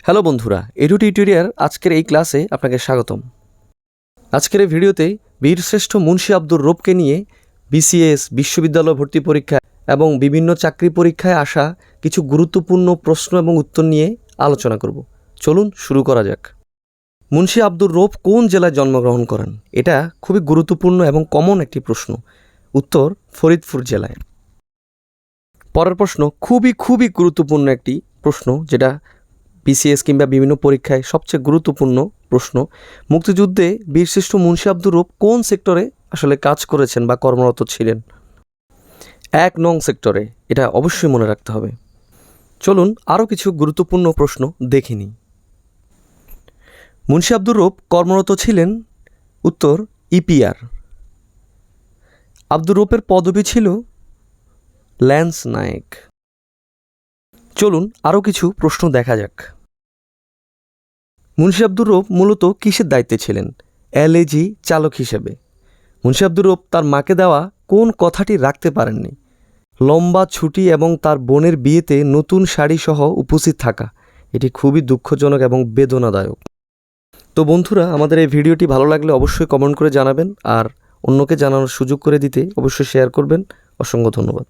Hello বন্ধুরা, edu tutorial আজকের এই ক্লাসে আপনাকে স্বাগতম। আজকের এই ভিডিওতে বীরশ্রেষ্ঠ মুন্সী আব্দুর রৌফকে নিয়ে বিসিএস, বিশ্ববিদ্যালয় ভর্তি পরীক্ষা এবং বিভিন্ন চাকরি পরীক্ষায় আসা কিছু গুরুত্বপূর্ণ প্রশ্ন এবং উত্তর নিয়ে আলোচনা করব। চলুন শুরু করা যাক। মুন্সী আব্দুর রৌফ কোন জেলায় জন্মগ্রহণ করেন? এটা খুবই গুরুত্বপূর্ণ এবং কমন একটি প্রশ্ন। উত্তর ফরিদপুর জেলায়। পরের প্রশ্ন খুবই গুরুত্বপূর্ণ একটি প্রশ্ন, যেটা বিসিএস কিংবা বিভিন্ন পরীক্ষায় সবচেয়ে গুরুত্বপূর্ণ প্রশ্ন। মুক্তিযুদ্ধে বীরশ্রেষ্ঠ মুন্সী আব্দুর রৌফ কোন সেক্টরে আসলে কাজ করেছেন বা কর্মরত ছিলেন? ১ নং সেক্টরে। এটা অবশ্যই মনে রাখতে হবে। চলুন আরও কিছু গুরুত্বপূর্ণ প্রশ্ন দেখে নিই। মুন্সী আব্দুর রৌফ কর্মরত ছিলেন উত্তর ইপিআর। আব্দুর রৌফের পদবি ছিল ল্যান্স নায়েক। চলুন আরও কিছু প্রশ্ন দেখা যাক। মুন্সী আব্দুর রৌফ মূলত কিসের দায়িত্বে ছিলেন? এলএজি চালক হিসেবে। মুন্সী আব্দুর রৌফ তার মাকে দেওয়া কোন কথাটি রাখতে পারেননি? লম্বা ছুটি এবং তার বোনের বিয়েতে নতুন শাড়ি সহ উপস্থিত থাকা। এটি খুবই দুঃখজনক এবং বেদনাদায়ক। তো বন্ধুরা, আমাদের এই ভিডিওটি ভালো লাগলে অবশ্যই কমেন্ট করে জানাবেন, আর অন্যকে জানানোর সুযোগ করে দিতে অবশ্যই শেয়ার করবেন। অসংখ্য ধন্যবাদ।